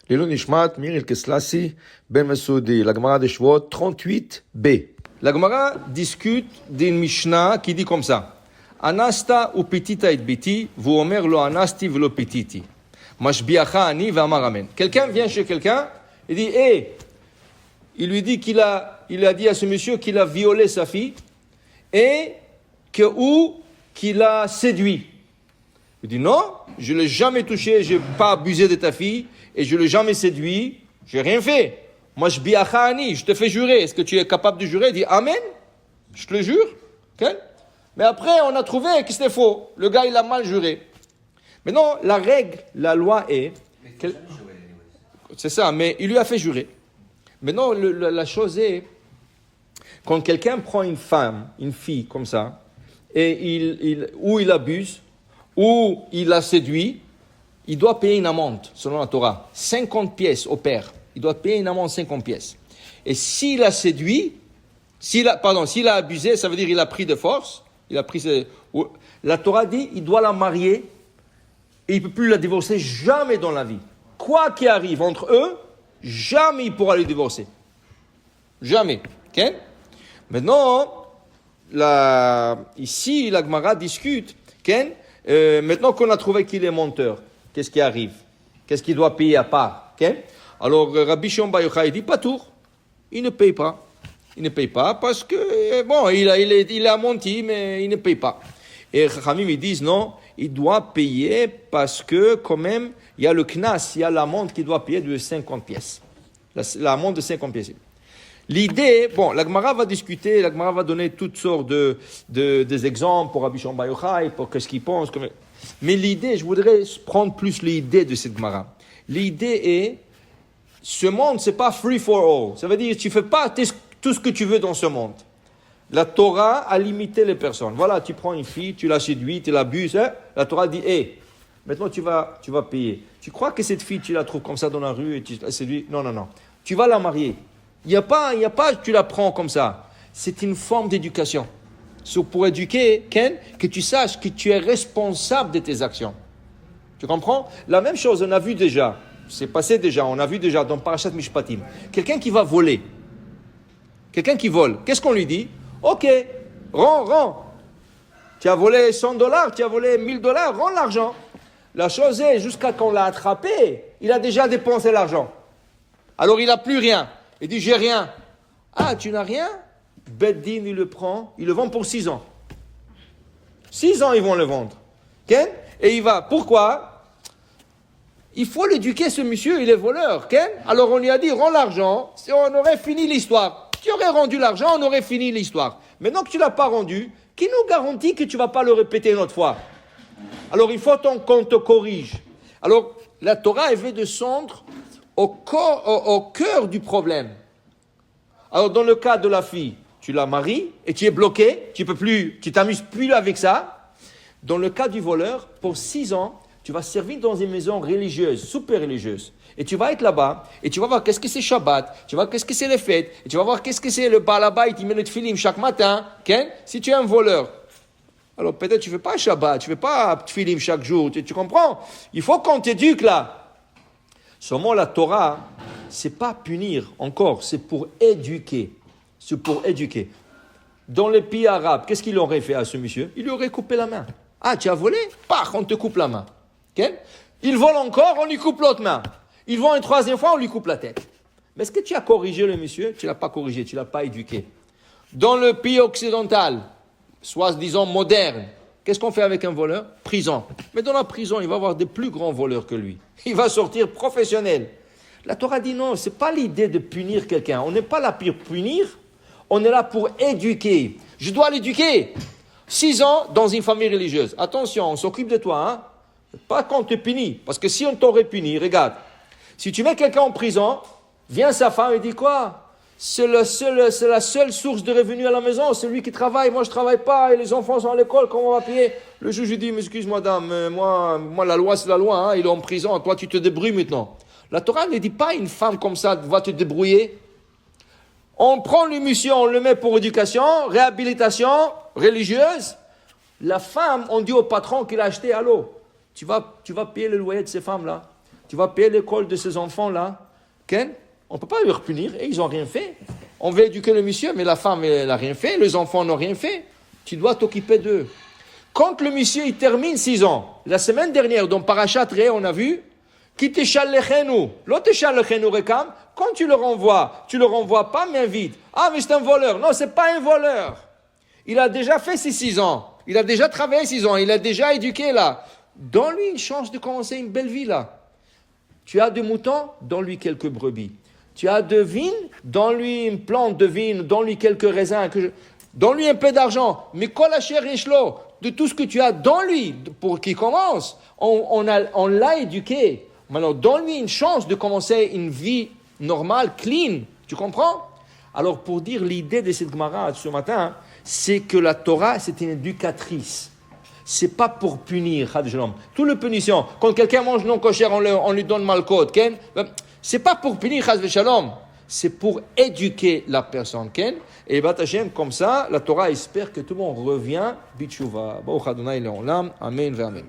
Lilo Nishmat, Mir Keslassi, Ben Masoudi, la Gemara de Shvot, 38b. La Gemara discute d'une Mishnah qui dit comme ça. Anasta ou petita et biti, vous omer lo anasti velo petiti. Mashbiacha ani v'amar amen. Quelqu'un vient chez quelqu'un et dit, il lui dit qu'il a dit à ce monsieur qu'il a violé sa fille et qu'il a séduit. Il dit non, je ne l'ai jamais touché, je n'ai pas abusé de ta fille et je ne l'ai jamais séduit, je n'ai rien fait. Moi, je te fais jurer. Est-ce que tu es capable de jurer? Il dit amen, je te le jure. Okay? Mais après, on a trouvé que c'était faux. Le gars, il a mal juré. Mais non, la règle, la loi est... C'est ça, mais il lui a fait jurer. Mais non, la chose quand quelqu'un prend une femme, une fille comme ça, et ou il abuse, ou il la séduit, il doit payer une amende, selon la Torah. 50 pièces au père. Il doit payer une amende 50 pièces. Et s'il a séduit, s'il a abusé, ça veut dire qu'il a pris de force, la Torah dit, il doit la marier, et il ne peut plus la divorcer jamais dans la vie. Quoi qu'il arrive entre eux, jamais il pourra le divorcer. Jamais. Okay? Maintenant, ici, la Gemara discute. Okay? Maintenant qu'on a trouvé qu'il est menteur, qu'est-ce qui arrive? Qu'est-ce qu'il doit payer à part? Okay? Alors, Rabbi Shimon Bar Yochai dit pas tout. Il ne paye pas. Il ne paye pas parce que, bon, il a menti, mais il ne paye pas. Et Chachamim, ils disent non, il doit payer parce que, quand même, il y a le knas, il y a l'amende qu'il doit payer de 50 pièces. L'amende de 50 pièces. L'idée, bon, la Gemara va discuter, la Gemara va donner toutes sortes des exemples pour Rabbi Shimon Bar Yochai, pour qu'est-ce qu'il pense. Mais l'idée, je voudrais prendre plus l'idée de cette Gemara. L'idée est, ce monde, c'est pas free for all. Ça veut dire, tu fais pas tout ce que tu veux dans ce monde. La Torah a limité les personnes. Voilà, tu prends une fille, tu la séduis, tu l'abuses. Hein? La Torah dit, maintenant tu vas payer. Tu crois que cette fille, tu la trouves comme ça dans la rue et tu la séduis? Non. Tu vas la marier. Il n'y a pas, tu la prends comme ça. C'est une forme d'éducation. C'est pour éduquer, Ken, que tu saches que tu es responsable de tes actions. Tu comprends? La même chose, on a vu déjà. C'est passé déjà, on a vu déjà dans Parashat Mishpatim. Quelqu'un qui va voler. Quelqu'un qui vole. Qu'est-ce qu'on lui dit? Ok, rends. Tu as volé $100, tu as volé $1000, rends l'argent. La chose est, jusqu'à quand on l'a attrapé, il a déjà dépensé l'argent. Alors il n'a plus rien. Il dit, j'ai rien. Ah, tu n'as rien? Beddin, il le prend, il le vend pour 6 ans. 6 ans, ils vont le vendre. Okay? Et il va. Pourquoi? Il faut l'éduquer, ce monsieur, il est voleur. Okay? Alors on lui a dit, rends l'argent, si on aurait fini l'histoire. Tu aurais rendu l'argent, on aurait fini l'histoire. Maintenant que tu ne l'as pas rendu, qui nous garantit que tu ne vas pas le répéter une autre fois? Alors il faut qu'on te corrige. Alors la Torah, elle veut descendre au cœur du problème. Alors dans le cas de la fille, tu la maries et tu es bloqué, tu t'amuses plus avec ça. Dans le cas du voleur, pour 6 ans, tu vas servir dans une maison religieuse, super religieuse. Et tu vas être là-bas, et tu vas voir qu'est-ce que c'est Shabbat, tu vas voir qu'est-ce que c'est les fêtes, et tu vas voir qu'est-ce que c'est le Baal Habayit, il met le tfilim chaque matin. Okay? Si tu es un voleur, alors peut-être tu ne fais pas Shabbat, tu ne fais pas tfilim chaque jour, tu comprends? Il faut qu'on t'éduque là. Seulement la Torah, ce n'est pas punir encore, c'est pour éduquer. C'est pour éduquer. Dans les pays arabes, qu'est-ce qu'il aurait fait à ce monsieur? Il lui aurait coupé la main. Ah, tu as volé? Paf, on te coupe la main. Okay? Il vole encore, on lui coupe l'autre main. Il vend une 3e fois, on lui coupe la tête. Mais est-ce que tu as corrigé le monsieur? Tu ne l'as pas corrigé, tu ne l'as pas éduqué. Dans le pays occidental, soit disons moderne, qu'est-ce qu'on fait avec un voleur? Prison. Mais dans la prison, il va y avoir des plus grands voleurs que lui. Il va sortir professionnel. La Torah dit non, ce n'est pas l'idée de punir quelqu'un. On n'est pas là pour punir, on est là pour éduquer. Je dois l'éduquer. 6 ans dans une famille religieuse. Attention, on s'occupe de toi, hein? Pas qu'on te punit. Parce que si on t'aurait puni, regarde, si tu mets quelqu'un en prison, vient sa femme et dit quoi? C'est la seule source de revenus à la maison, c'est lui qui travaille, moi je ne travaille pas, et les enfants sont à l'école, comment on va payer? Le juge dit, mais excuse madame, moi la loi c'est la loi, hein, il est en prison, toi tu te débrouilles maintenant. La Torah ne dit pas une femme comme ça va te débrouiller. On prend le monsieur, on le met pour éducation, réhabilitation religieuse. La femme, on dit au patron qu'il a acheté, allô, tu vas payer le loyer de ces femmes-là. tu vas payer l'école de ces enfants-là. Ken, on ne peut pas leur punir, et ils n'ont rien fait. On veut éduquer le monsieur, mais la femme, elle n'a rien fait, les enfants n'ont rien fait. Tu dois t'occuper d'eux. Quand le monsieur, il termine 6 ans, la semaine dernière, dans Parashat Ré, on a vu, qui t'échalechenu, l'autre échalechenu rekam, quand tu le renvoies pas main vide. Ah, mais c'est un voleur. Non, c'est pas un voleur. Il a déjà fait ses 6 ans. Il a déjà travaillé 6 ans. Il a déjà éduqué là. Donne-lui une chance de commencer une belle vie là. Tu as des moutons, donne-lui quelques brebis. Tu as de vignes, donne-lui une plante de vigne, donne-lui quelques raisins. Donne-lui un peu d'argent. Mais kolacher richlo, de tout ce que tu as, donne-lui pour qu'il commence. On l'a éduqué. Maintenant, donne-lui une chance de commencer une vie normale, clean. Tu comprends? Alors, pour dire l'idée de cette Gemara ce matin, c'est que la Torah, c'est une éducatrice. C'est pas pour punir, tout le punition. Quand quelqu'un mange non kosher, on lui donne malkot, ken? C'est pas pour punir, shalom. C'est pour éduquer la personne, ken? Et bat Hashem, comme ça, la Torah espère que tout le monde revient, bitshuva. Baruch Adonai le'olam, amen ve'amen.